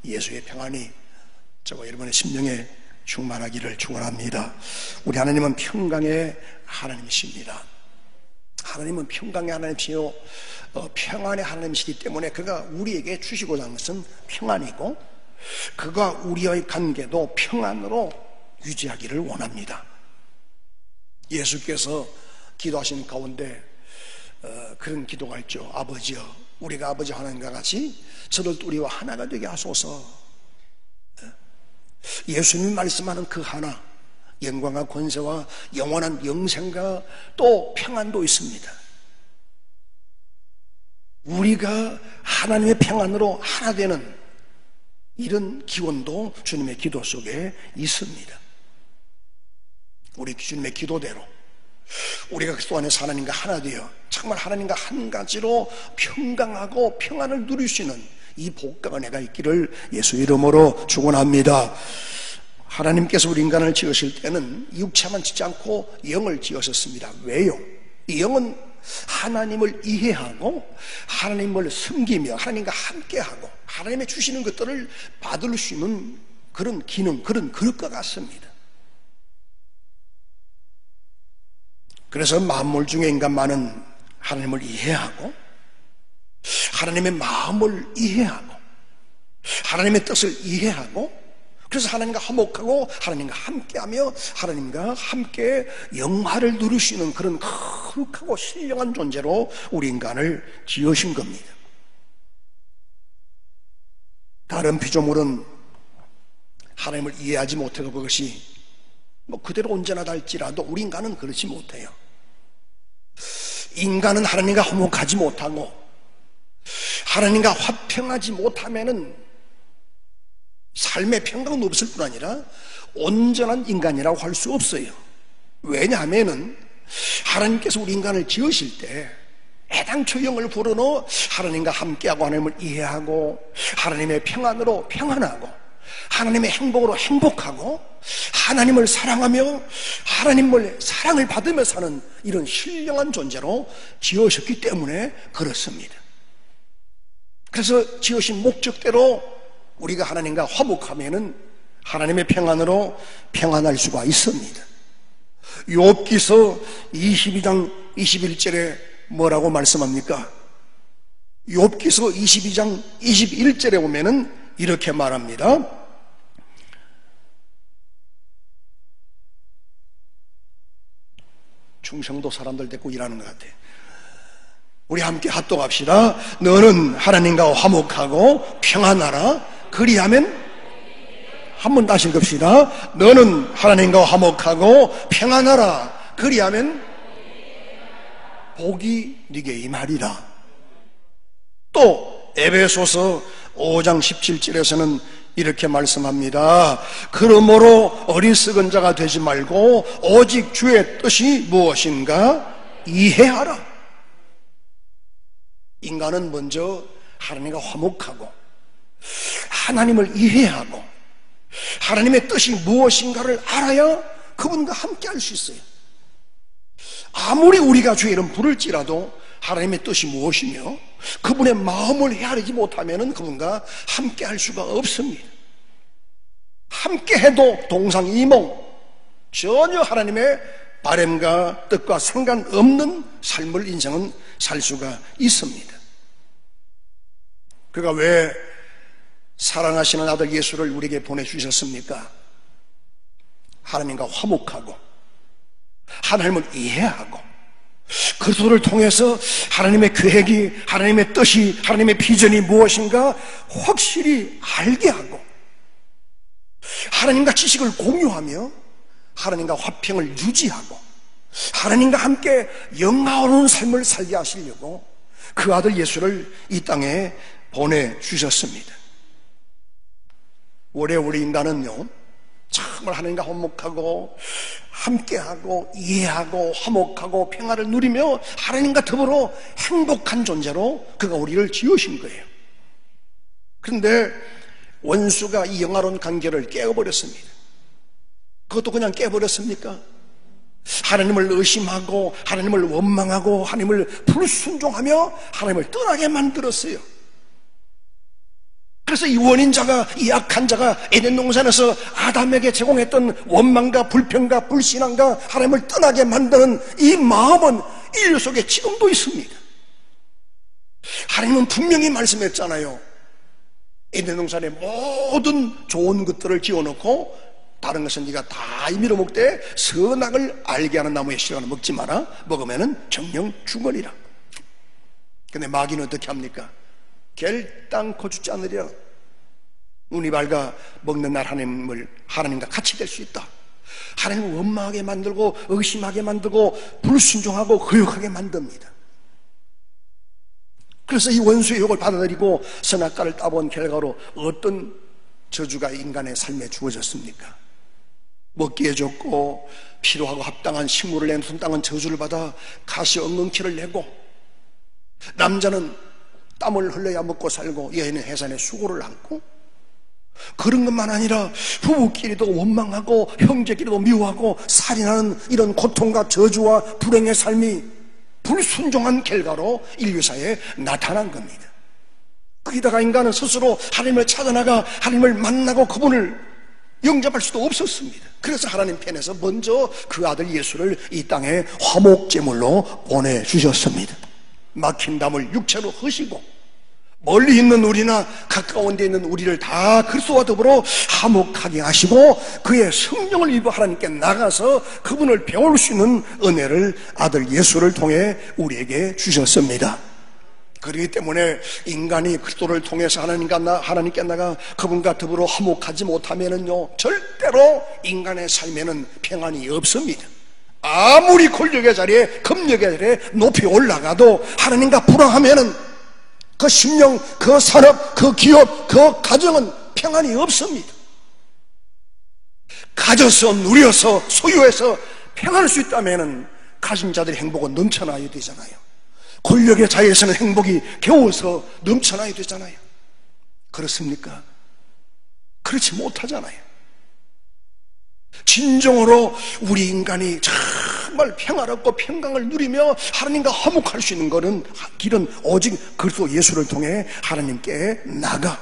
예수의 평안이 저와 여러분의 심령에 충만하기를 축원합니다. 우리 하나님은 평강의 하나님이십니다. 하나님은 평강의 하나님이시요 평안의 하나님이시기 때문에 그가 우리에게 주시고자 하는 것은 평안이고, 그가 우리의 관계도 평안으로 유지하기를 원합니다. 예수께서 기도하시는 가운데 그런 기도가 있죠. 아버지여, 우리가 아버지 하나님과 같이 저를 우리와 하나가 되게 하소서. 예수님이 말씀하는 그 하나, 영광과 권세와 영원한 영생과 또 평안도 있습니다. 우리가 하나님의 평안으로 하나 되는 이런 기원도 주님의 기도 속에 있습니다. 우리 주님의 기도대로 우리가 그리스도 안에서 하나님과 하나 되어 정말 하나님과 한 가지로 평강하고 평안을 누릴 수 있는 이 복과 은혜가 있기를 예수 이름으로 축원합니다. 하나님께서 우리 인간을 지으실 때는 육체만 짓지 않고 영을 지으셨습니다. 왜요? 이 영은 하나님을 이해하고 하나님을 섬기며 하나님과 함께하고 하나님의 주시는 것들을 받을 수 있는 그런 기능, 그런 그릇과 같습니다. 그래서 만물 중에 인간만은 하나님을 이해하고 하나님의 마음을 이해하고 하나님의 뜻을 이해하고, 그래서 하나님과 화목하고 하나님과 함께하며 하나님과 함께 영화를 누릴 수 있는 그런 거룩하고 신령한 존재로 우리 인간을 지으신 겁니다. 다른 피조물은 하나님을 이해하지 못해도 그것이 그대로 온전하다 할지라도 우리 인간은 그렇지 못해요. 인간은 하나님과 화목하지 못하고 하나님과 화평하지 못하면은 삶의 평강은 없을 뿐 아니라 온전한 인간이라고 할 수 없어요. 왜냐하면은 하나님께서 우리 인간을 지으실 때 애당초 영을 불어넣어 하나님과 함께하고 하나님을 이해하고 하나님의 평안으로 평안하고 하나님의 행복으로 행복하고 하나님을 사랑하며 하나님을 사랑을 받으며 사는 이런 신령한 존재로 지으셨기 때문에 그렇습니다. 그래서 지으신 목적대로 우리가 하나님과 화목하면은 하나님의 평안으로 평안할 수가 있습니다. 욥기서 22장 21절에 뭐라고 말씀합니까? 욥기서 22장 21절에 보면은 이렇게 말합니다. 충청도 사람들 데리고 일하는 것 같아요. 우리 함께 합독합시다. 너는 하나님과 화목하고 평안하라. 그리하면, 한 번 다시 읽읍시다. 너는 하나님과 화목하고 평안하라. 그리하면 복이 네게 임하리라. 또 에베소서 5장 17절에서는 이렇게 말씀합니다. 그러므로 어리석은 자가 되지 말고 오직 주의 뜻이 무엇인가 이해하라. 인간은 먼저 하나님과 화목하고 하나님을 이해하고 하나님의 뜻이 무엇인가를 알아야 그분과 함께 할 수 있어요. 아무리 우리가 주의 이름 부를지라도 하나님의 뜻이 무엇이며 그분의 마음을 헤아리지 못하면 그분과 함께 할 수가 없습니다. 함께 해도 동상이몽, 전혀 하나님의 바람과 뜻과 상관없는 삶을 인생은 살 수가 있습니다. 그가 왜 사랑하시는 아들 예수를 우리에게 보내주셨습니까? 하나님과 화목하고 하나님을 이해하고 그리스도를 통해서 하나님의 계획이, 하나님의 뜻이, 하나님의 비전이 무엇인가 확실히 알게 하고 하나님과 지식을 공유하며 하나님과 화평을 유지하고 하나님과 함께 영화로운 삶을 살게 하시려고 그 아들 예수를 이 땅에 보내주셨습니다. 원래 우리 인간은요, 정말 하나님과 화목하고 함께하고 이해하고 화목하고 평화를 누리며 하나님과 더불어 행복한 존재로 그가 우리를 지으신 거예요. 그런데 원수가 이 영화로운 관계를 깨어버렸습니다. 그것도 그냥 깨버렸습니까? 하나님을 의심하고 하나님을 원망하고 하나님을 불순종하며 하나님을 떠나게 만들었어요. 그래서 이 원인자가, 이 악한 자가 에덴 동산에서 아담에게 제공했던 원망과 불평과 불신앙과 하나님을 떠나게 만드는 이 마음은 인류 속에 지금도 있습니다. 하나님은 분명히 말씀했잖아요. 에덴 동산에 모든 좋은 것들을 지어놓고 다른 것은 네가 다 임의로 먹되 선악을 알게 하는 나무의 씨앗은 먹지 마라. 먹으면은 정령 죽으리라. 근데 마귀는 어떻게 합니까? 결단코 죽지 않으리라. 눈이 밝아 먹는 날 하나님과 같이 될 수 있다. 하나님을 원망하게 만들고 의심하게 만들고 불순종하고 거역하게 만듭니다. 그래서 이 원수의 유혹을 받아들이고 선악과를 따본 결과로 어떤 저주가 인간의 삶에 주어졌습니까? 먹기에 좋고 필요하고 합당한 식물을 낸 땅은 저주를 받아 가시 엉겅퀴를 내고, 남자는 땀을 흘려야 먹고 살고 여인은 해산에 수고를 안고, 그런 것만 아니라 부부끼리도 원망하고 형제끼리도 미워하고 살인하는 이런 고통과 저주와 불행의 삶이 불순종한 결과로 인류사에 나타난 겁니다. 거기다가 인간은 스스로 하나님을 찾아나가 하나님을 만나고 그분을 영접할 수도 없었습니다. 그래서 하나님 편에서 먼저 그 아들 예수를 이 땅에 화목제물로 보내주셨습니다. 막힌 담을 육체로 허시고 멀리 있는 우리나 가까운 데 있는 우리를 다 그리스도와 더불어 화목하게 하시고 그의 성령을 입어 하나님께 나가서 그분을 배울 수 있는 은혜를 아들 예수를 통해 우리에게 주셨습니다. 그렇기 때문에 인간이 그리스도를 통해서 하나님께 나가 그분과 더불어 화목하지 못하면은요, 절대로 인간의 삶에는 평안이 없습니다. 아무리 권력의 자리에, 금력의 자리에 높이 올라가도 하나님과 불화하면은 그 심령, 그 산업, 그 기업, 그 가정은 평안이 없습니다. 가져서, 누려서, 소유해서 평안할 수 있다면은 가진 자들의 행복은 넘쳐나야 되잖아요. 권력의 자리에서는 행복이 겨워서 넘쳐나야 되잖아요. 그렇습니까? 그렇지 못하잖아요. 진정으로 우리 인간이 정말 평화롭고 평강을 누리며 하나님과 화목할 수 있는 것은 길은 오직 그리스도 예수를 통해 하나님께 나가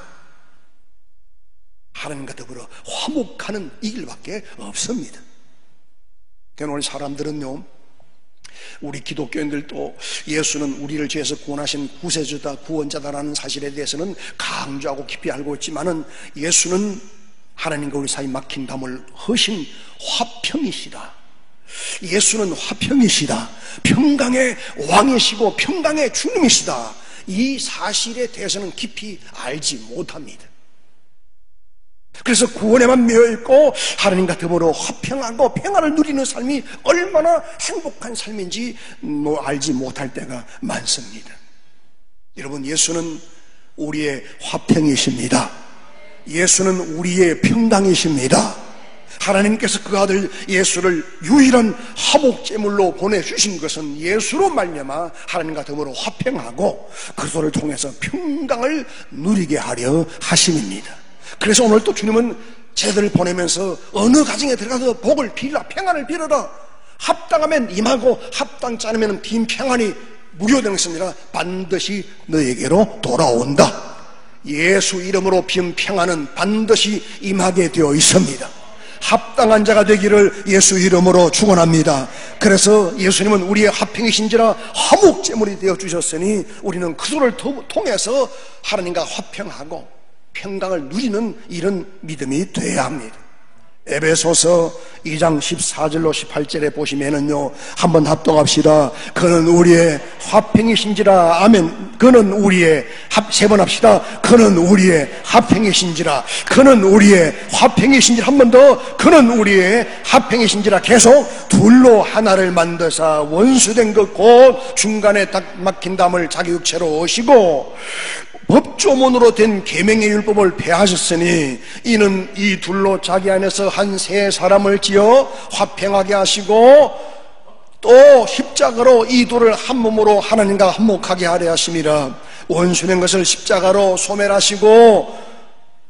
하나님과 더불어 화목하는 이 길밖에 없습니다. 그러니까 오늘 사람들은요, 우리 기독교인들도 예수는 우리를 죄에서 구원하신 구세주다, 구원자다라는 사실에 대해서는 강조하고 깊이 알고 있지만은 예수는 하나님과 우리 사이 막힌 담을 허신 화평이시다. 예수는 화평이시다. 평강의 왕이시고 평강의 주님이시다. 이 사실에 대해서는 깊이 알지 못합니다. 그래서 구원에만 매여있고 하나님과 더불어 화평하고 평안을 누리는 삶이 얼마나 행복한 삶인지 알지 못할 때가 많습니다. 여러분, 예수는 우리의 화평이십니다. 예수는 우리의 평강이십니다. 하나님께서 그 아들 예수를 유일한 화목제물로 보내주신 것은 예수로 말미암아 하나님과 더불어 화평하고 그리스도를 통해서 평강을 누리게 하려 하심입니다. 그래서 오늘 또 주님은 제자들을 보내면서 어느 가정에 들어가서 복을 빌라, 평안을 빌어라. 합당하면 임하고 합당치 않으면 빈 평안이 무효되는 것입니다. 반드시 너에게로 돌아온다. 예수 이름으로 빈 평안은 반드시 임하게 되어 있습니다. 합당한 자가 되기를 예수 이름으로 축원합니다. 그래서 예수님은 우리의 화평이신지라 화목제물이 되어 주셨으니 우리는 그리스도를 통해서 하나님과 화평하고 평강을 누리는 이런 믿음이 되어야 합니다. 에베소서 2장 14절로 18절에 보시면은요, 한번 합독합시다. 그는 우리의 화평이신지라. 아멘. 그는 우리의 세 번 합시다. 그는 우리의 화평이신지라. 그는 우리의 화평이신지라. 한 번 더. 그는 우리의 화평이신지라. 계속 둘로 하나를 만드사 원수된 것 곧 중간에 딱 막힌 담을 자기 육체로 오시고 법조문으로 된 계명의 율법을 폐하셨으니 이는 이 둘로 자기 안에서 한 세 사람을 지어 화평하게 하시고 또 십자가로 이 둘을 한 몸으로 하나님과 화목하게 하려 하심이라. 원수된 것을 십자가로 소멸하시고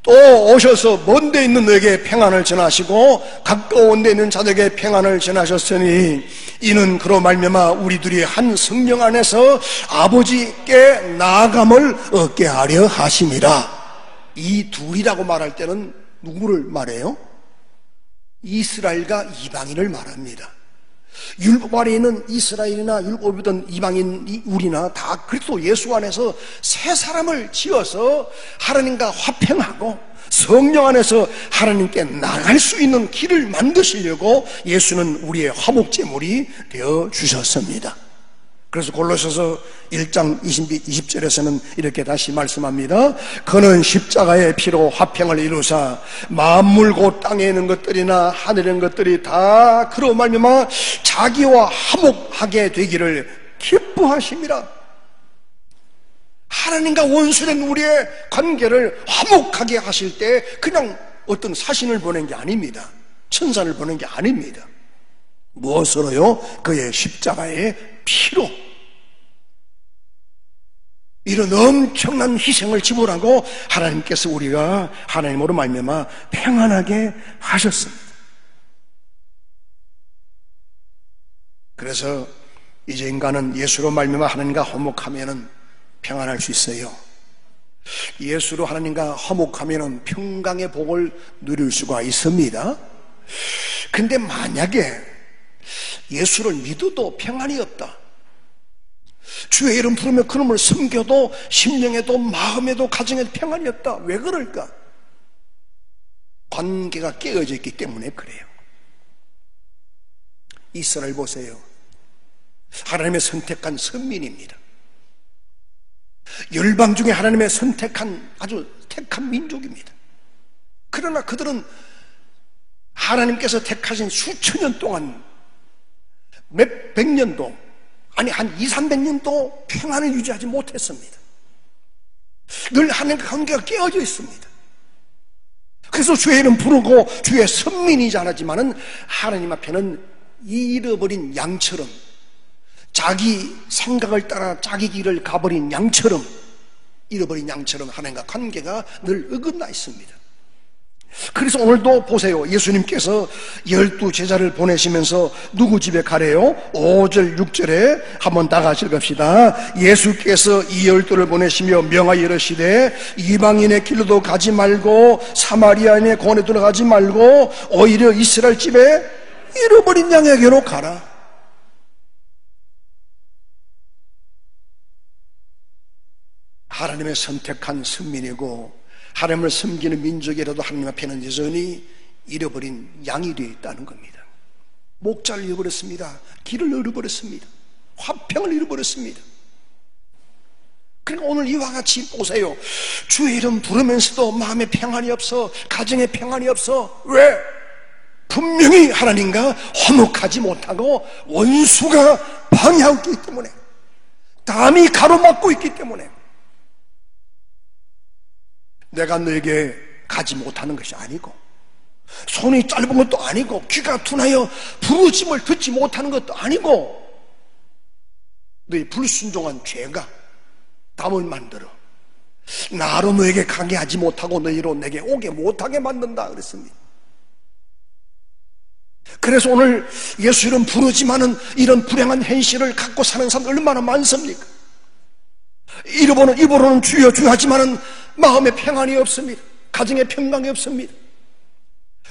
또 오셔서 먼 데 있는 너에게 평안을 전하시고 가까운 데 있는 자들에게 평안을 전하셨으니 이는 그로 말미암아 우리들이 한 성령 안에서 아버지께 나아감을 얻게 하려 하심이라. 이 둘이라고 말할 때는 누구를 말해요? 이스라엘과 이방인을 말합니다. 율법 아래 있는 이스라엘이나 율법이든 이방인 우리나 다 그리스도 예수 안에서 새 사람을 지어서 하나님과 화평하고 성령 안에서 하나님께 나갈 수 있는 길을 만드시려고 예수는 우리의 화목제물이 되어 주셨습니다. 그래서 골로새서 1장 20절에서는 이렇게 다시 말씀합니다. 그는 십자가의 피로 화평을 이루사 만물 곧 땅에 있는 것들이나 하늘에 있는 것들이 다 그로 말미암아 자기와 화목하게 되기를 기뻐하심이라. 하나님과 원수된 우리의 관계를 화목하게 하실 때 그냥 어떤 사신을 보낸 게 아닙니다. 천사를 보낸 게 아닙니다. 무엇으로요? 그의 십자가의 피로. 이런 엄청난 희생을 지불하고 하나님께서 우리가 하나님으로 말미암아 평안하게 하셨습니다. 그래서 이제 인간은 예수로 말미암아 하나님과 화목하면은 평안할 수 있어요. 예수로 하나님과 화목하면은 평강의 복을 누릴 수가 있습니다. 근데 만약에 예수를 믿어도 평안이 없다, 주의 이름 부르며 그놈을 섬겨도 심령에도 마음에도 가정에도 평안이 없다. 왜 그럴까? 관계가 깨어져 있기 때문에 그래요. 이스라엘 보세요. 하나님의 선택한 선민입니다. 열방 중에 하나님의 선택한 아주 택한 민족입니다. 그러나 그들은 하나님께서 택하신 수천 년 동안 몇백 년도, 아니 한 200~300년도 평안을 유지하지 못했습니다. 늘 하나님과 관계가 깨어져 있습니다. 그래서 주의 이름 부르고 주의 선민이지 않았지만은 하나님 앞에는 잃어버린 양처럼, 자기 생각을 따라 자기 길을 가버린 양처럼, 잃어버린 양처럼 하나님과 관계가 늘 어긋나 있습니다. 그래서 오늘도 보세요. 예수님께서 12 제자를 보내시면서 누구 집에 가래요? 5절 6절에 한번 다 같이 읽읍시다. 예수께서 이 12를 보내시며 명하여 이르시되 이방인의 길로도 가지 말고 사마리아인의 권에 들어가지 말고 오히려 이스라엘 집에 잃어버린 양에게로 가라. 하나님의 선택한 선민이고 하나님을 섬기는 민족이라도 하나님 앞에는 여전히 잃어버린 양이 되어 있다는 겁니다. 목자를 잃어버렸습니다. 길을 잃어버렸습니다. 화평을 잃어버렸습니다. 그러니까 오늘 이와 같이 보세요. 주의 이름 부르면서도 마음에 평안이 없어, 가정에 평안이 없어. 왜? 분명히 하나님과 화목하지 못하고 원수가 방해하고 있기 때문에, 담이 가로막고 있기 때문에. 내가 너에게 가지 못하는 것이 아니고, 손이 짧은 것도 아니고, 귀가 둔하여 부르심을 듣지 못하는 것도 아니고, 너희 불순종한 죄가 담을 만들어 나로 너에게 가게 하지 못하고 너희로 내게 오게 못하게 만든다 그랬습니다. 그래서 오늘 예수 이름 부르지만은 이런 불행한 현실을 갖고 사는 사람 얼마나 많습니까? 입으로는 주여 주여 하지만은 마음에 평안이 없습니다. 가정에 평강이 없습니다.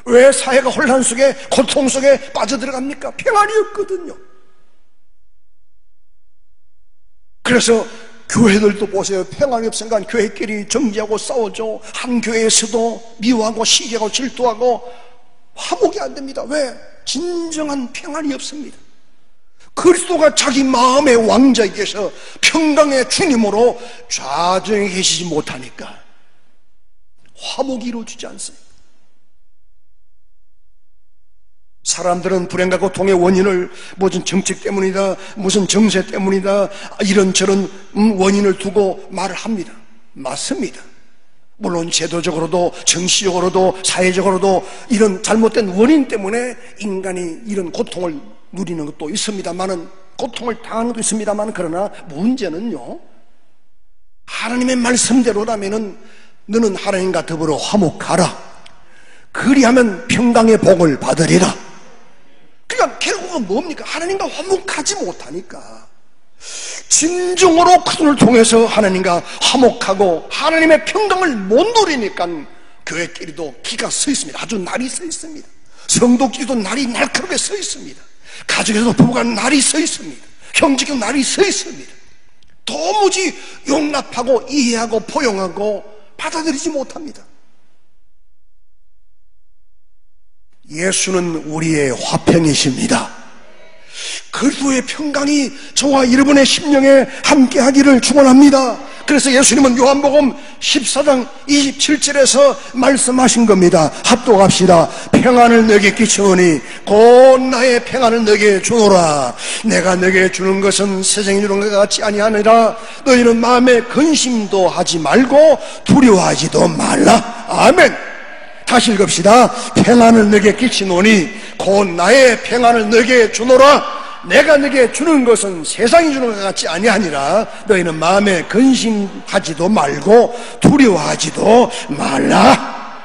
왜 사회가 혼란 속에, 고통 속에 빠져들어갑니까? 평안이 없거든요. 그래서 교회들도 보세요. 평안이 없으니까 교회끼리 정죄하고 싸우죠. 한 교회에서도 미워하고 시기하고 질투하고 화목이 안 됩니다. 왜? 진정한 평안이 없습니다. 그리스도가 자기 마음의 왕자에 계셔 평강의 주님으로 좌정에 계시지 못하니까 화목이 이루어지지 않습니다. 사람들은 불행과 고통의 원인을 무슨 정책 때문이다, 무슨 정세 때문이다, 이런저런 원인을 두고 말을 합니다. 맞습니다. 물론 제도적으로도 정치적으로도 사회적으로도 이런 잘못된 원인 때문에 인간이 이런 고통을 누리는 것도 있습니다만은, 고통을 당하는 것도 있습니다만, 그러나 문제는요, 하나님의 말씀대로라면은 너는 하나님과 더불어 화목하라. 그리하면 평강의 복을 받으리라. 그러니까 결국은 뭡니까? 하나님과 화목하지 못하니까 진정으로 그들을 통해서 하나님과 화목하고 하나님의 평강을 못 누리니까 교회끼리도 기가 서 있습니다. 아주 날이 서 있습니다. 성도끼리도 날이 날카롭게 서 있습니다. 가족에서도 부부가 날이 서 있습니다. 형제끼리 날이 서 있습니다. 도무지 용납하고 이해하고 포용하고 받아들이지 못합니다. 예수는 우리의 화평이십니다. 그리스도의 평강이 저와 여러분의 심령에 함께하기를 축원합니다. 그래서 예수님은 요한복음 14장 27절에서 말씀하신 겁니다. 합독합시다. 평안을 너에게 끼치오니 곧 나의 평안을 너에게 주노라. 내가 너에게 주는 것은 세상이 주는 것 같지 아니하니라. 너희는 마음에 근심도 하지 말고 두려워하지도 말라. 아멘. 다시 읽읍시다. 평안을 너에게 끼치노니 곧 나의 평안을 너에게 주노라. 내가 너에게 주는 것은 세상이 주는 것 같지 아니하니라. 너희는 마음에 근심하지도 말고 두려워하지도 말라.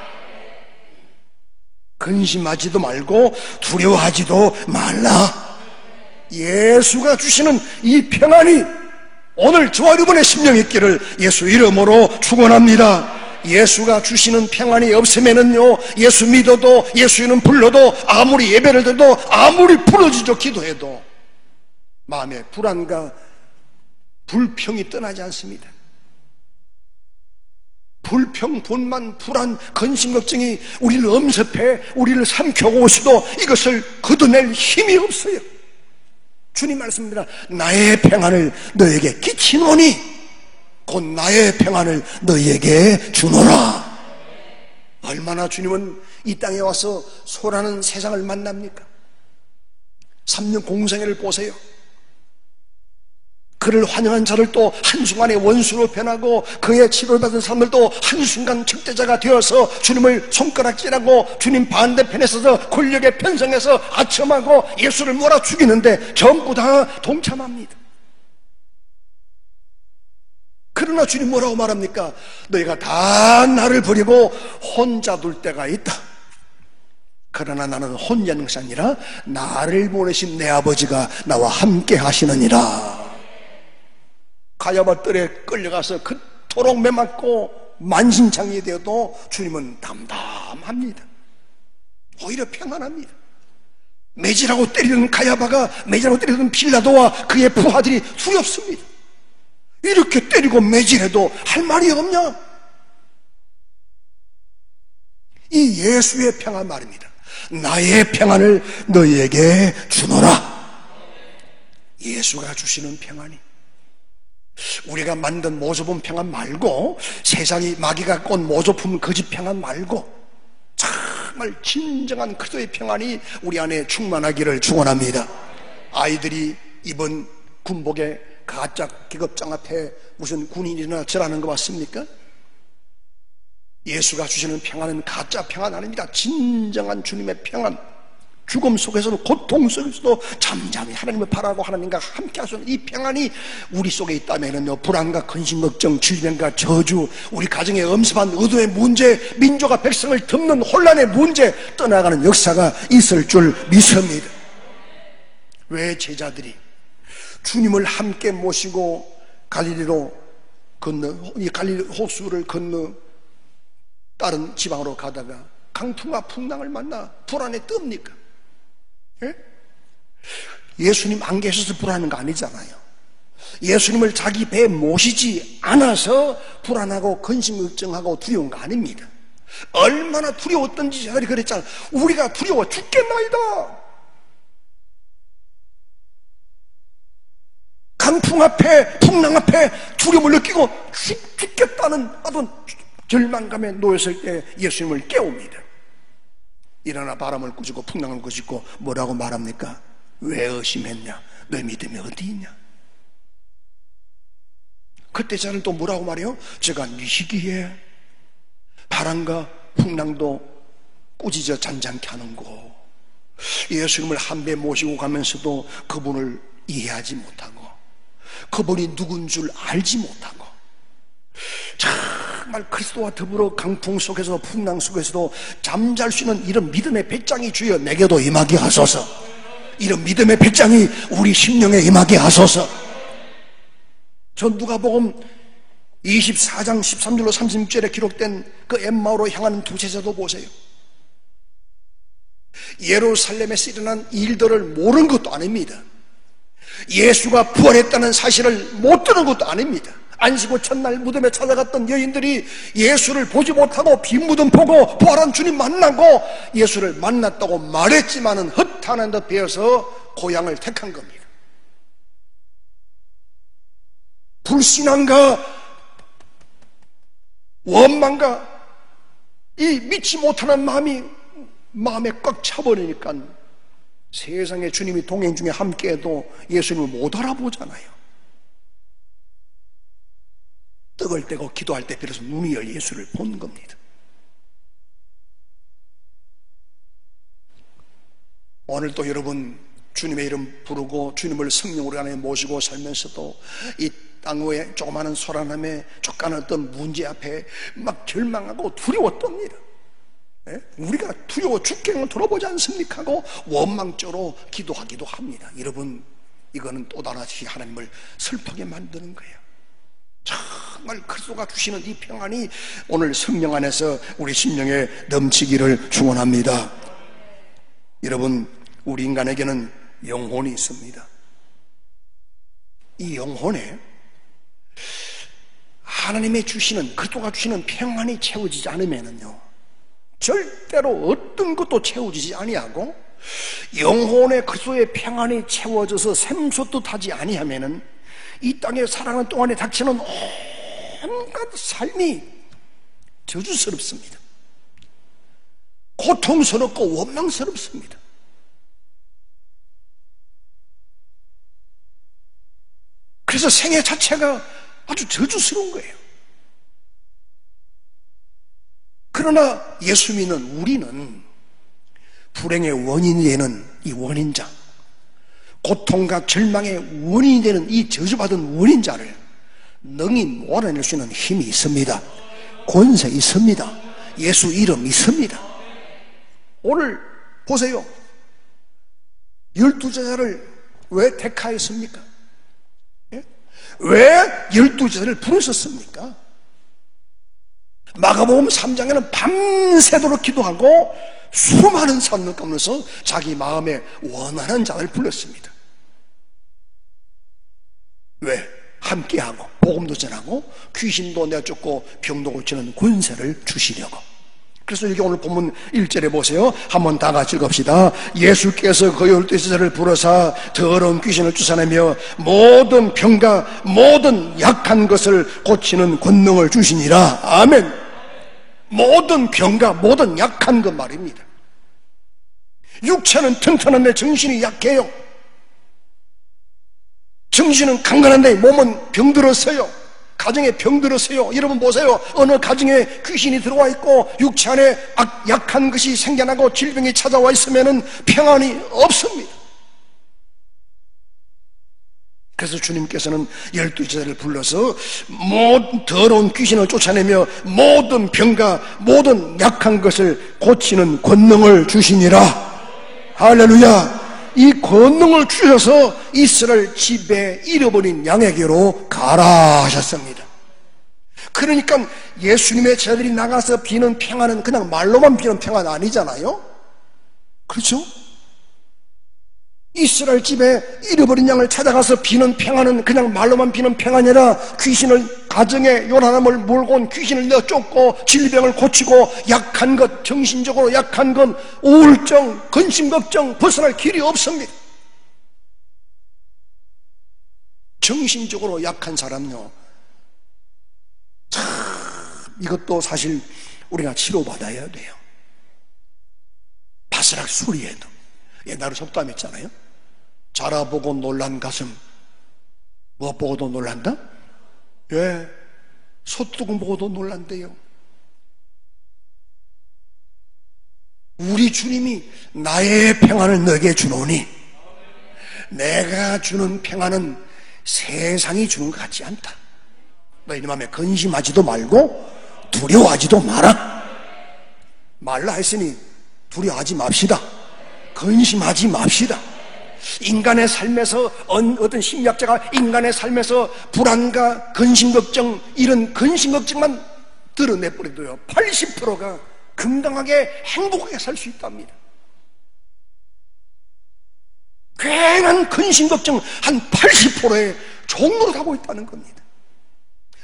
근심하지도 말고 두려워하지도 말라. 예수가 주시는 이 평안이 오늘 저와 여러분의 심령에 있기를 예수 이름으로 축원합니다. 예수가 주시는 평안이 없으면은요, 예수 믿어도 예수 이름 불러도 아무리 예배를 드려도 아무리 부러지죠 기도해도 마음에 불안과 불평이 떠나지 않습니다. 불평, 분만, 불안, 근심, 걱정이 우리를 엄습해 우리를 삼켜오고 있어도 이것을 걷어낼 힘이 없어요. 주님 말씀입니다. 나의 평안을 너에게 끼치노니 곧 나의 평안을 너희에게 주노라. 얼마나 주님은 이 땅에 와서 소라는 세상을 만납니까? 3년 공생애를 보세요. 그를 환영한 자를 또 한순간에 원수로 변하고 그의 치료를 받은 사람들도 한순간 적대자가 되어서 주님을 손가락질하고 주님 반대편에 서서 권력에 편성해서 아첨하고 예수를 몰아 죽이는데 전부 다 동참합니다. 그러나 주님 뭐라고 말합니까? 너희가 다 나를 버리고 혼자 둘 때가 있다. 그러나 나는 혼자 있는 것이 아니라 나를 보내신 내 아버지가 나와 함께 하시느니라. 가야바 뜰에 끌려가서 그토록 매맞고 만신창이 되어도 주님은 담담합니다. 오히려 평안합니다. 매질하고 때리는 가야바가 매질하고 때리는 빌라도와 그의 부하들이 두렵습니다. 이렇게 때리고 매질해도 할 말이 없냐? 이 예수의 평안 말입니다. 나의 평안을 너희에게 주노라. 예수가 주시는 평안이 우리가 만든 모조품 평안 말고 세상이 마귀가 꼰 모조품 거짓 평안 말고 정말 진정한 그리스도의 평안이 우리 안에 충만하기를 축원합니다. 아이들이 입은 군복에 가짜 계급장 앞에 무슨 군인이나 절하는 거 맞습니까? 예수가 주시는 평안은 가짜 평안 아닙니다. 진정한 주님의 평안. 죽음 속에서도 고통 속에서도 잠잠히 하나님을 바라고 하나님과 함께 하시는 이 평안이 우리 속에 있다면요, 불안과 근심 걱정 질병과 저주 우리 가정에 엄습한 의도의 문제 민족과 백성을 덮는 혼란의 문제 떠나가는 역사가 있을 줄 믿습니다. 왜 제자들이 주님을 함께 모시고 갈릴리로 건너 이 갈릴리 호수를 건너 다른 지방으로 가다가 강풍과 풍랑을 만나 불안에 뜹니까? 예? 예수님 안 계셔서 불안한 거 아니잖아요. 예수님을 자기 배에 모시지 않아서 불안하고 근심 걱정하고 두려운 거 아닙니다. 얼마나 두려웠던지 제자들이 그랬잖아요. 우리가 두려워 죽겠나이다. 강풍 앞에 풍랑 앞에 두려움을 느끼고 죽겠다는 어떤 절망감에 놓였을 때 예수님을 깨웁니다. 일어나 바람을 꾸짖고 풍랑을 꾸짖고 뭐라고 말합니까? 왜 의심했냐? 너의 믿음이 어디 있냐? 그때 저는 또 뭐라고 말해요? 제가 니시기에 바람과 풍랑도 꾸짖어 잔잔케 하는 거. 예수님을 한 배 모시고 가면서도 그분을 이해하지 못하고 그분이 누군 줄 알지 못하고 정말 그리스도와 더불어 강풍 속에서 풍랑 속에서도 잠잘 수 있는 이런 믿음의 배짱이 주여 내게도 임하게 하소서. 이런 믿음의 배짱이 우리 심령에 임하게 하소서. 전 누가복음 24장 13절로 36절에 기록된 그 엠마오로 향하는 두 제자도 보세요. 예루살렘에서 일어난 일들을 모르는 것도 아닙니다. 예수가 부활했다는 사실을 못 들은 것도 아닙니다. 안식 후 첫날 무덤에 찾아갔던 여인들이 예수를 보지 못하고 빈 무덤 보고 부활한 주님 만나고 예수를 만났다고 말했지만은 헛하는 듯 베어서 고향을 택한 겁니다. 불신앙과 원망과 이 믿지 못하는 마음에 꽉 차버리니까 세상에 주님이 동행 중에 함께해도 예수님을 못 알아보잖아요. 떡을 떼고 기도할 때 비로소 눈이 열려 예수를 본 겁니다. 오늘도 여러분 주님의 이름 부르고 주님을 성령으로 안에 모시고 살면서도 이 땅 위에 조그마한 소란함에 족간한 어떤 문제 앞에 막 절망하고 두려워 떱니다. 우리가 두려워 죽겠는 돌아보지 않습니까? 하고 원망적으로 기도하기도 합니다. 여러분, 이거는 또 다시 하나님을 슬프게 만드는 거예요. 정말 그리스도가 주시는 이 평안이 오늘 성령 안에서 우리 심령에 넘치기를 축원합니다. 여러분, 우리 인간에게는 영혼이 있습니다. 이 영혼에 하나님의 주시는, 그리스도가 주시는 평안이 채워지지 않으면요 절대로 어떤 것도 채워지지 아니하고, 영혼의 그리스도의 평안이 채워져서 샘솟듯 하지 아니하면은 이 땅에 살아가는 동안에 닥치는 온갖 삶이 저주스럽습니다. 고통스럽고 원망스럽습니다. 그래서 생애 자체가 아주 저주스러운 거예요. 그러나 예수 믿는 우리는 불행의 원인이 되는 이 원인자, 고통과 절망의 원인이 되는 이 저주받은 원인자를 능히 몰아낼 수 있는 힘이 있습니다. 권세 있습니다. 예수 이름 있습니다. 오늘 보세요. 12제자를 왜 택하였습니까? 왜 12제자를 부르셨습니까? 마가복음 3장에는 밤새도록 기도하고 수많은 산을 가면서 자기 마음에 원하는 자를 불렀습니다. 왜? 함께하고 복음도 전하고 귀신도 내쫓고 병도 고치는 권세를 주시려고. 그래서 여기 오늘 본문 1절에 보세요. 한번 다 같이 읽읍시다. 예수께서 그 12제자를 부르사 더러운 귀신을 쫓아내며 모든 병과 모든 약한 것을 고치는 권능을 주시니라. 아멘. 모든 병과 모든 약한 것 말입니다. 육체는 튼튼한데 정신이 약해요. 정신은 강건한데 몸은 병들었어요. 가정에 병들었어요. 여러분 보세요. 어느 가정에 귀신이 들어와 있고 육체 안에 약한 것이 생겨나고 질병이 찾아와 있으면 평안이 없습니다. 그래서 주님께서는 12제자를 불러서 모든 더러운 귀신을 쫓아내며 모든 병과 모든 약한 것을 고치는 권능을 주시니라. 할렐루야. 이 권능을 주셔서 이스라엘 집에 잃어버린 양에게로 가라 하셨습니다. 그러니까 예수님의 제자들이 나가서 비는 평안은 그냥 말로만 비는 평안 아니잖아요. 그렇죠? 이스라엘 집에 잃어버린 양을 찾아가서 비는 평안은 그냥 말로만 비는 평안이 아니라 귀신을, 가정에 요란함을 몰고 온 귀신을 내쫓고 질병을 고치고 약한 것, 정신적으로 약한 건 우울증, 근심 걱정 벗어날 길이 없습니다. 정신적으로 약한 사람요, 참 이것도 사실 우리가 치료받아야 돼요. 바스락 수리해도. 옛날에 속담 있잖아요. 자라보고 놀란 가슴 무엇 보고도 놀란다? 예, 소뚜껑 보고도 놀란대요. 우리 주님이 나의 평안을 너에게 주노니 내가 주는 평안은 세상이 주는 것 같지 않다. 너희 마음에 근심하지도 말고 두려워하지도 마라. 말라 했으니 두려워하지 맙시다. 근심하지 맙시다. 인간의 삶에서 어떤 심리학자가 인간의 삶에서 불안과 근심걱정, 이런 근심걱정만 드러내버려도요 80%가 건강하게 행복하게 살 수 있답니다. 괜한 근심걱정 한 80%의 종로로 가고 있다는 겁니다.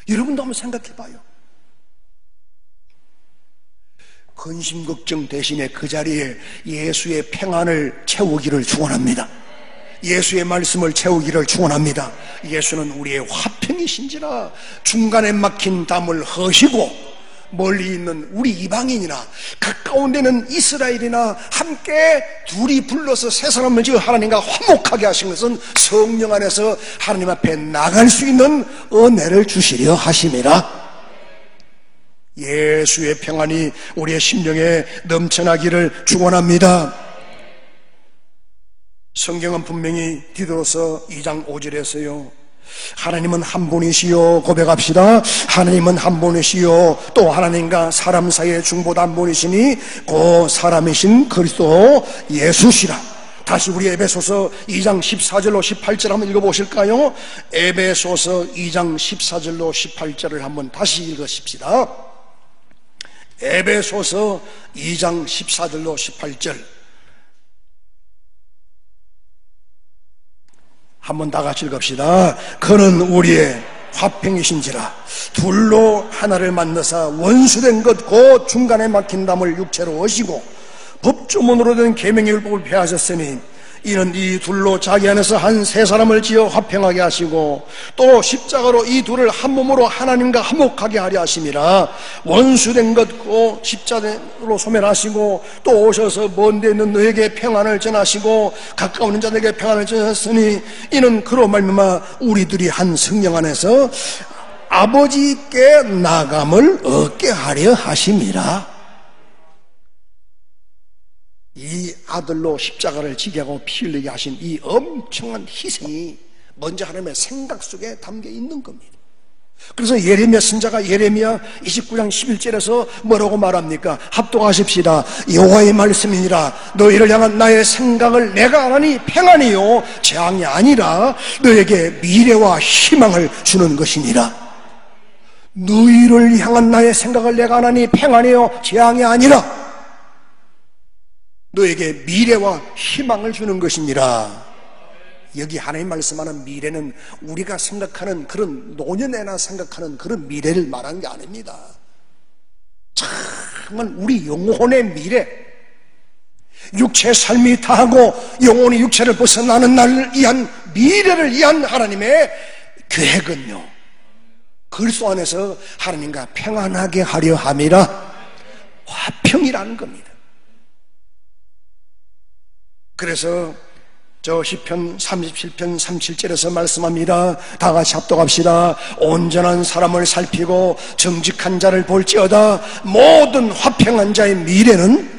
여러분도 한번 생각해 봐요. 근심걱정 대신에 그 자리에 예수의 평안을 채우기를 축원합니다. 예수의 말씀을 채우기를 축원합니다. 예수는 우리의 화평이신지라 중간에 막힌 담을 허시고 멀리 있는 우리 이방인이나 가까운 데는 이스라엘이나 함께 둘이 불러서 세 사람을 지어 하나님과 화목하게 하신 것은 성령 안에서 하나님 앞에 나갈 수 있는 은혜를 주시려 하심이라. 예수의 평안이 우리의 심령에 넘쳐나기를 축원합니다. 성경은 분명히 디도서 2장 5절에서요 하나님은 한 분이시요, 고백합시다. 하나님은 한 분이시요, 또 하나님과 사람 사이의 중보다 한 분이시니 그 사람이신 그리스도 예수시라. 다시 우리 에베소서 2장 14절로 18절 한번 읽어보실까요? 에베소서 2장 14절로 18절을 한번 다시 읽으십시다. 에베소서 2장 14절로 18절 한번 다 같이 읽읍시다. 그는 우리의 화평이신지라 둘로 하나를 만드사 원수된 것 곧 중간에 막힌 담을 육체로 어시고 법조문으로 된 계명의 율법을 폐하셨으니 이는 이 둘로 자기 안에서 한 세 사람을 지어 화평하게 하시고 또 십자가로 이 둘을 한 몸으로 하나님과 화목하게 하려 하심이라. 원수된 것고 십자가로 소멸하시고 또 오셔서 먼 데 있는 너에게 평안을 전하시고 가까운 자들에게 평안을 전하셨으니 이는 그로 말미암아 우리들이 한 성령 안에서 아버지께 나감을 얻게 하려 하심이라. 이 아들로 십자가를 지게 하고 피 흘리게 하신 이 엄청난 희생이 먼저 하나님의 생각 속에 담겨 있는 겁니다. 그래서 예레미야 선지자가 예레미야 29장 11절에서 뭐라고 말합니까? 합독하십시다. 여호와의 말씀이니라. 너희를 향한 나의 생각을 내가 하나니 평안이요 재앙이 아니라 너에게 미래와 희망을 주는 것이니라. 너희를 향한 나의 생각을 내가 하나니 평안이요 재앙이 아니라 너에게 미래와 희망을 주는 것이니라. 여기 하나님 말씀하는 미래는 우리가 생각하는 그런 노년에나 생각하는 그런 미래를 말하는 게 아닙니다. 정말 우리 영혼의 미래, 육체의 삶이 다하고 영혼이 육체를 벗어나는 날을 위한 미래를 위한 하나님의 계획은요 그리스도 안에서 하나님과 평안하게 하려 함이라. 화평이라는 겁니다. 그래서 저 시편 37편 37절에서 말씀합니다. 다 같이 합독합시다. 온전한 사람을 살피고 정직한 자를 볼지어다. 모든 화평한 자의 미래는,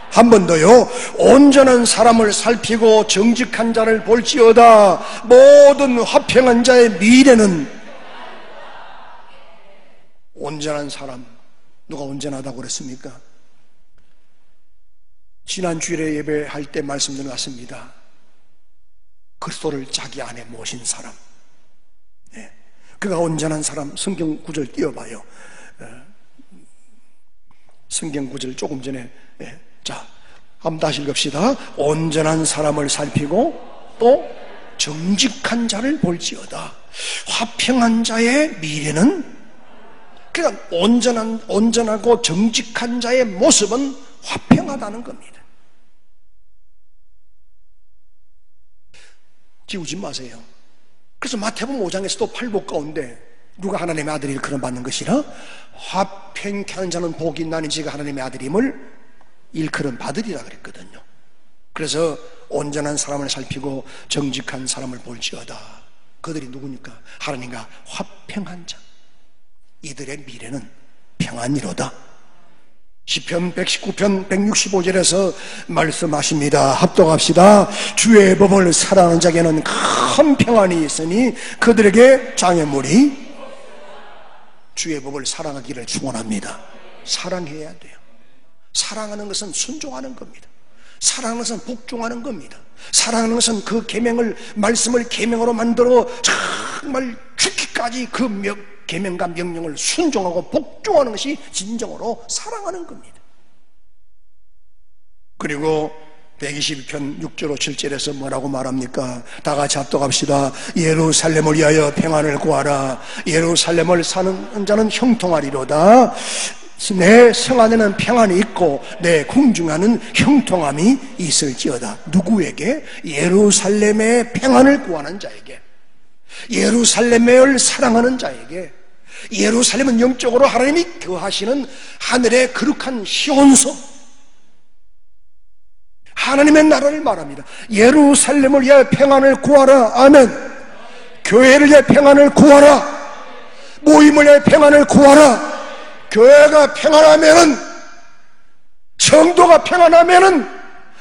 한 번 더요, 온전한 사람을 살피고 정직한 자를 볼지어다. 모든 화평한 자의 미래는. 온전한 사람, 누가 온전하다고 그랬습니까? 지난 주일에 예배할 때 말씀드렸습니다. 그리스도를 자기 안에 모신 사람, 그가 온전한 사람. 성경 구절 띄워봐요. 성경 구절 조금 전에 자, 한번 다시 읽읍시다. 온전한 사람을 살피고 또 정직한 자를 볼지어다. 화평한 자의 미래는, 그러니까 온전하고 정직한 자의 모습은 화평하다는 겁니다. 지우지 마세요. 그래서 마태복음 5장에서도 팔복 가운데 누가 하나님의 아들이 일컬음 받는 것이라 화평케 하는 자는 복이 있나니 지가 하나님의 아들임을 일컬음 받으리라 그랬거든요. 그래서 온전한 사람을 살피고 정직한 사람을 볼지어다. 그들이 누구니까? 하나님과 화평한 자. 이들의 미래는 평안이로다. 시편 119편 165절에서 말씀하십니다. 합독합시다. 주의 법을 사랑하는 자에게는 큰 평안이 있으니 그들에게 장애물이. 주의 법을 사랑하기를 축원합니다. 사랑해야 돼요. 사랑하는 것은 순종하는 겁니다. 사랑하는 것은 복종하는 겁니다. 사랑하는 것은 그 계명을, 말씀을 계명으로 만들어 정말 죽기까지 그 계명과 명령을 순종하고 복종하는 것이 진정으로 사랑하는 겁니다. 그리고 122편 6절 7절에서 뭐라고 말합니까? 다 같이 합독합시다. 예루살렘을 위하여 평안을 구하라. 예루살렘을 사는 자는 형통하리로다. 내 성 안에는 평안이 있고 내 궁중 안에는 형통함이 있을지어다. 누구에게? 예루살렘의 평안을 구하는 자에게, 예루살렘을 사랑하는 자에게. 예루살렘은 영적으로 하나님이 거하시는 하늘의 거룩한 시온소, 하나님의 나라를 말합니다. 예루살렘을 위하여 평안을 구하라. 아멘. 교회를 위하여 평안을 구하라. 모임을 위하여 평안을 구하라. 교회가 평안하면은, 성도가 평안하면은,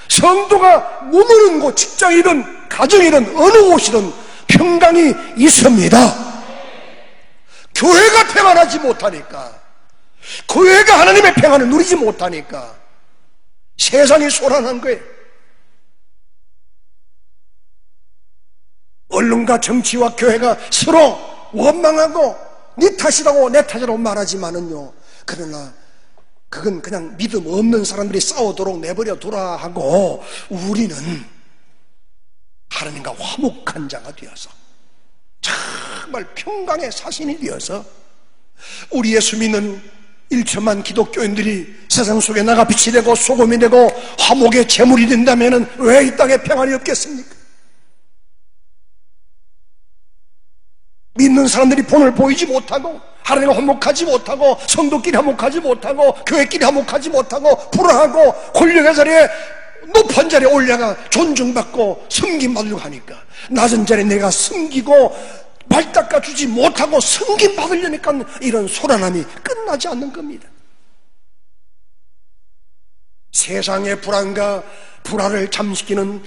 성도가 머무는 곳, 직장이든 가정이든 어느 곳이든 평강이 있습니다. 교회가 평안하지 못하니까, 교회가 하나님의 평안을 누리지 못하니까 세상이 소란한 거예요. 언론과 정치와 교회가 서로 원망하고 네 탓이라고 내 탓이라고 말하지만은요, 그러나 그건 그냥 믿음 없는 사람들이 싸우도록 내버려 두라 하고, 우리는 하나님과 화목한 자가 되어서 정말 평강의 사신이 되어서 우리 예수 믿는 1천만 기독교인들이 세상 속에 나가 빛이 되고 소금이 되고 화목의 제물이 된다면 왜 이 땅에 평안이 없겠습니까? 믿는 사람들이 본을 보이지 못하고, 하나님과 화목하지 못하고, 성도끼리 화목하지 못하고, 교회끼리 화목하지 못하고, 불화하고, 권력의 자리에, 높은 자리에 올라가 존중받고 섬김받으려고 하니까, 낮은 자리에 내가 섬기고 발 닦아주지 못하고 섬김받으려니까 이런 소란함이 끝나지 않는 겁니다. 세상의 불안과 불화를 잠시키는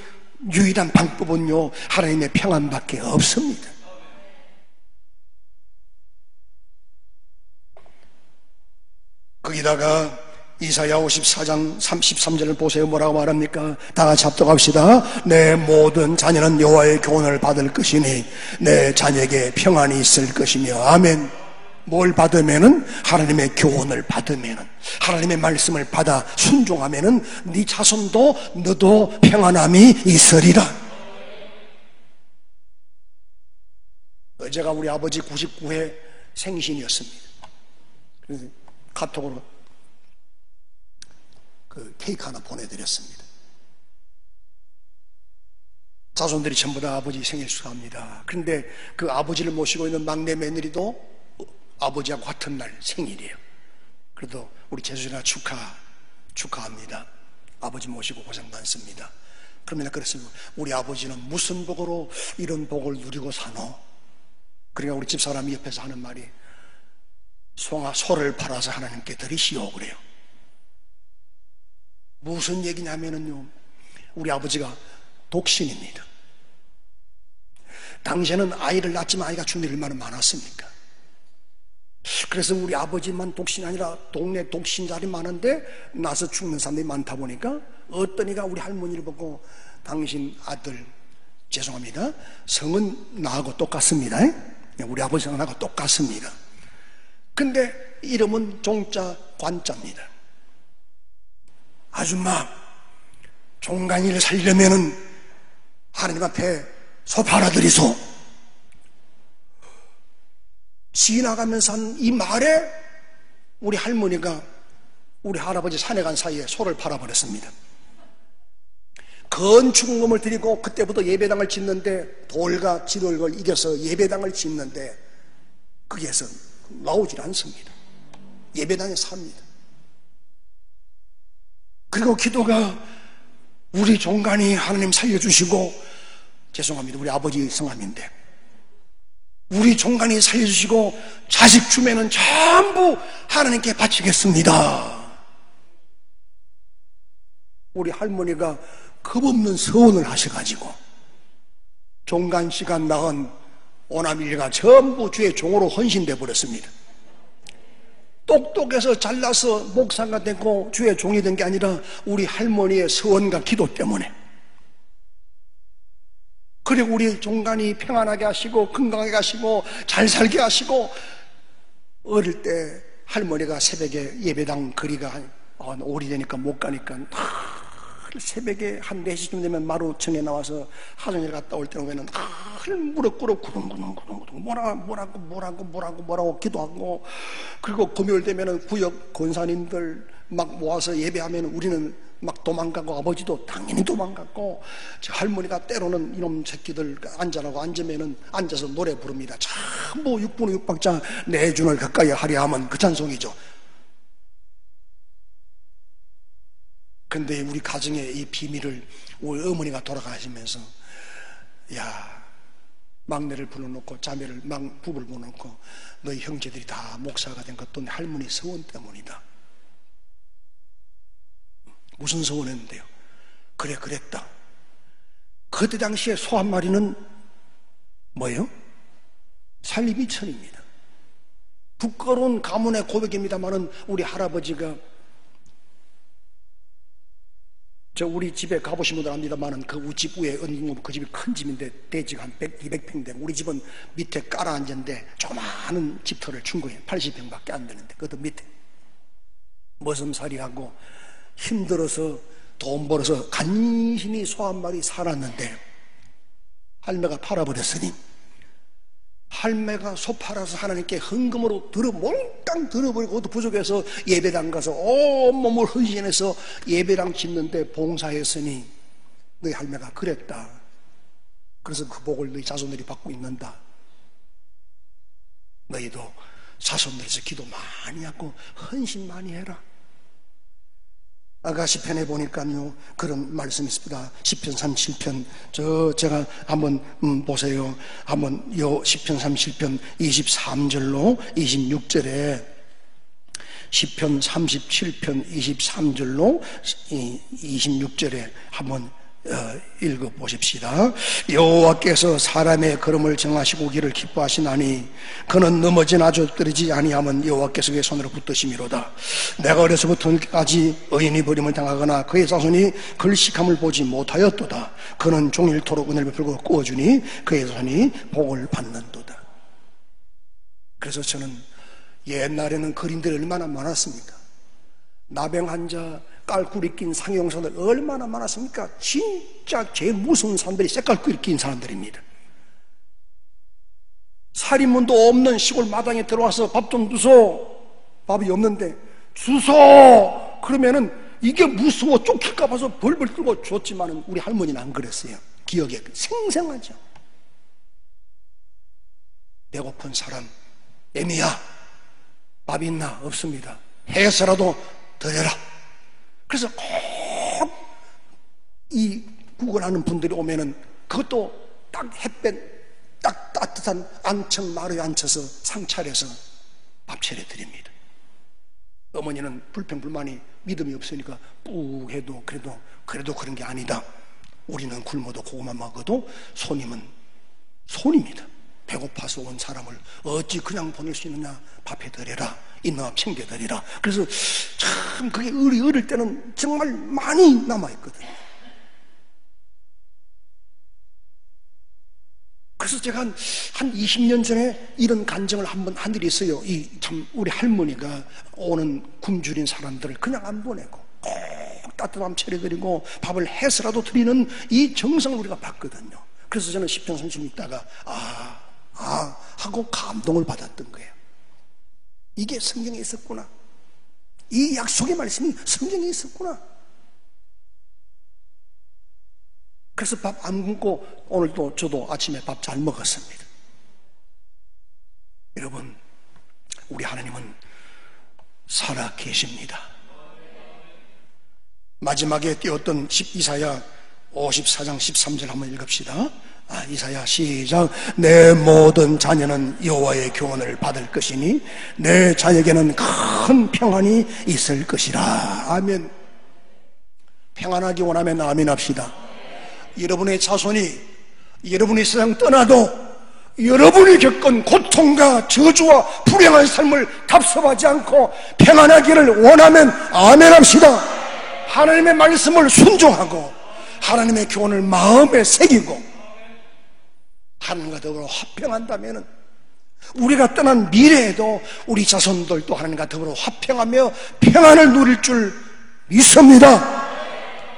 유일한 방법은요, 하나님의 평안밖에 없습니다. 거기다가 이사야 54장 33절을 보세요. 뭐라고 말합니까? 다 같이 합독합시다. 내 모든 자녀는 여호와의 교훈을 받을 것이니 내 자녀에게 평안이 있을 것이며. 아멘. 뭘 받으면은? 하나님의 교훈을 받으면은, 하나님의 말씀을 받아 순종하면은 네 자손도 너도 평안함이 있으리라. 어제가 우리 아버지 99회 생신이었습니다. 그래서 카톡으로 그 케이크 하나 보내드렸습니다. 자손들이 전부 다 아버지 생일 축하합니다. 그런데 그 아버지를 모시고 있는 막내 며느리도 아버지하고 같은 날 생일이에요. 그래도 우리 제주나 축하합니다. 아버지 모시고 고생 많습니다. 그러면 내가 그랬습니다. 우리 아버지는 무슨 복으로 이런 복을 누리고 사노? 그러니까 우리 집사람이 옆에서 하는 말이, 소를 팔아서 하나님께 드리시오 그래요. 무슨 얘기냐면은요, 우리 아버지가 독신입니다. 당시에는 아이를 낳지만 아이가 죽는 일이 얼마나 많았습니까? 그래서 우리 아버지만 독신이 아니라 동네 독신자들이 많은데 나서 죽는 사람들이 많다 보니까 어떤 이가 우리 할머니를 보고, 당신 아들, 죄송합니다, 성은 나하고 똑같습니다. 우리 아버지 성은 나하고 똑같습니다. 근데 이름은 종자 관자입니다. 아줌마, 종간이를 살려면은 하나님 앞에 소 팔아드리소. 지나가면서 한 이 말에 우리 할머니가 우리 할아버지 산에 간 사이에 소를 팔아버렸습니다. 건축금을 드리고 그때부터 예배당을 짓는데, 돌과 지돌걸 이겨서 예배당을 짓는데 거기에서 나오질 않습니다. 예배당에 삽니다. 그리고 기도가, 우리 종간이 하나님 살려주시고, 죄송합니다, 우리 아버지 성함인데, 우리 종간이 살려주시고 자식 주면은 전부 하나님께 바치겠습니다. 우리 할머니가 겁없는 서원을 하셔가지고 종간씨가 낳은 오남일가 전부 주의 종으로 헌신돼 버렸습니다. 똑똑해서 잘나서 목사가 되고 주의 종이 된 게 아니라 우리 할머니의 서원과 기도 때문에. 그리고 우리 종간이 평안하게 하시고 건강하게 하시고 잘 살게 하시고, 어릴 때 할머니가 새벽에 예배당 거리가 오래되니까 못 가니까 새벽에 한 4시쯤 되면 마루청에 나와서 하정일 갔다 올 때 오면은 무릎 꿇어 구릉구릉구릉 뭐라고 기도하고, 그리고 금요일 되면은 구역 권사님들 막 모아서 예배하면 우리는 막 도망가고, 아버지도 당연히 도망갔고, 할머니가 때로는 이놈 새끼들 앉아라고 앉으면은 앉아서 노래 부릅니다. 전부 6분의 6박자 내 준을 가까이 하려 하면 그 찬송이죠. 근데 우리 가정의 이 비밀을 우리 어머니가 돌아가시면서, 야, 막내를 불러놓고 자매를 부부를 불러놓고 너희 형제들이 다 목사가 된 것도 내 할머니 서원 때문이다. 무슨 서원했는데요? 그래 그랬다. 그때 당시에 소 한 마리는 뭐예요? 살림이 천입니다. 부끄러운 가문의 고백입니다만은 우리 할아버지가, 우리 집에 가보신 분들 압니다만은 그 집 위에 그 집이 큰 집인데 대지가 한 100, 200평 되고, 우리 집은 밑에 깔아 앉았는데 조그마한 집터를 준 거예요. 80평밖에 안 되는데 그것도 밑에 머슴살이하고 힘들어서 돈 벌어서 간신히 소 한 마리 살았는데, 할매가 팔아버렸으니 할매가 소 팔아서 하나님께 헌금으로 몰빵 들어버리고, 그것도 부족해서 예배당 가서 온몸을 헌신해서 예배당 짓는데 봉사했으니 너희 할매가 그랬다. 그래서 그 복을 너희 자손들이 받고 있는다. 너희도 자손들에서 기도 많이 하고 헌신 많이 해라. 아까 시편에 보니까요 그런 말씀이 있습니다. 시편 37편 제가 한번 보세요. 한번 요 시편 37편 23절로 26절에, 시편 37편 23절로 26절에 한번 읽어보십시다. 여호와께서 사람의 걸음을 정하시고 길을 기뻐하시나니 그는 넘어지나 쫓들이지 아니하면 여호와께서 그의 손으로 붙드심이로다. 내가 어려서부터까지 의인이 버림을 당하거나 그의 자손이 글식함을 보지 못하였도다. 그는 종일토록 은혜를 베풀고 꾸어주니 그의 자손이 복을 받는도다. 그래서 저는 옛날에는 그림들이 얼마나 많았습니까? 나병 환자, 깔꾸리 낀 상용사들 얼마나 많았습니까? 진짜 제일 무서운 사람들이 새깔꾸리 낀 사람들입니다. 살인문도 없는 시골 마당에 들어와서 밥 좀 주소. 밥이 없는데 주소. 그러면은 이게 무서워 쫓길까 봐서 벌벌 떨고 줬지만은 우리 할머니는 안 그랬어요. 기억에 생생하죠. 배고픈 사람, 애미야 밥 있나? 없습니다. 해서라도 드려라. 그래서 꼭 이 구걸하는 분들이 오면은 그것도 딱 햇볕 딱 따뜻한 안청 마루에 앉혀서 상 차려서 밥 차려 드립니다. 어머니는 불평불만이 믿음이 없으니까 꾹 해도 그래도 그런 게 아니다. 우리는 굶어도 고구마 먹어도 손님은 손입니다. 배고파서 온 사람을 어찌 그냥 보낼 수 있느냐. 밥해 드려라. 있는 밥 챙겨 드리라. 그래서 참 그게 어릴 때는 정말 많이 남아있거든요. 그래서 제가 한 20년 전에 이런 간증을 한번 한 일이 있어요. 참 우리 할머니가 오는 굶주린 사람들을 그냥 안 보내고 꼭 따뜻한 차려드리고 밥을 해서라도 드리는 이 정성을 우리가 봤거든요. 그래서 저는 10편 30편 읽다가 하고 감동을 받았던 거예요. 이게 성경에 있었구나. 이 약속의 말씀이 성경에 있었구나. 그래서 밥 안 굶고 오늘도 저도 아침에 밥 잘 먹었습니다. 여러분, 우리 하나님은 살아 계십니다. 마지막에 띄웠던 이사야 54장 13절 한번 읽읍시다. 이사야 시작. 내 모든 자녀는 여호와의 교훈을 받을 것이니 내 자녀에게는 큰 평안이 있을 것이라. 아멘. 평안하기 원하면 아멘 합시다. 여러분의 자손이 여러분이 세상 떠나도 여러분이 겪은 고통과 저주와 불행한 삶을 답습하지 않고 평안하기를 원하면 아멘 합시다. 하나님의 말씀을 순종하고 하나님의 교훈을 마음에 새기고 하나님과 더불어 화평한다면 우리가 떠난 미래에도 우리 자손들도 하나님과 더불어 화평하며 평안을 누릴 줄 믿습니다.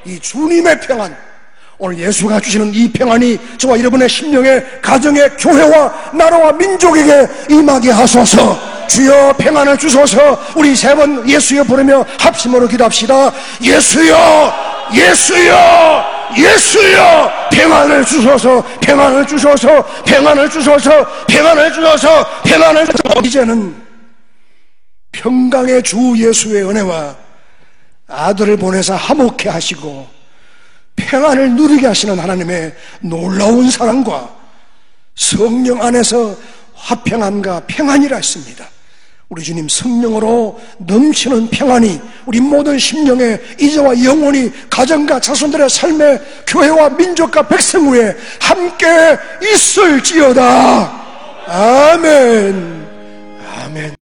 이 주님의 평안, 오늘 예수가 주시는 이 평안이 저와 여러분의 심령에, 가정에, 교회와 나라와 민족에게 임하게 하소서. 주여 평안을 주소서. 우리 세 번 예수여 부르며 합심으로 기도합시다. 예수여, 예수여, 예수여, 평안을 주소서, 평안을 주소서, 평안을 주소서, 평안을 주소서, 평안을 주소서. 이제는 평강의 주 예수의 은혜와 아들을 보내사 화목케 하시고 평안을 누리게 하시는 하나님의 놀라운 사랑과 성령 안에서 화평함과 평안이라 했습니다. 우리 주님 성령으로 넘치는 평안이 우리 모든 심령에 이제와 영원히 가정과 자손들의 삶에 교회와 민족과 백성 위에 함께 있을지어다. 아멘. 아멘.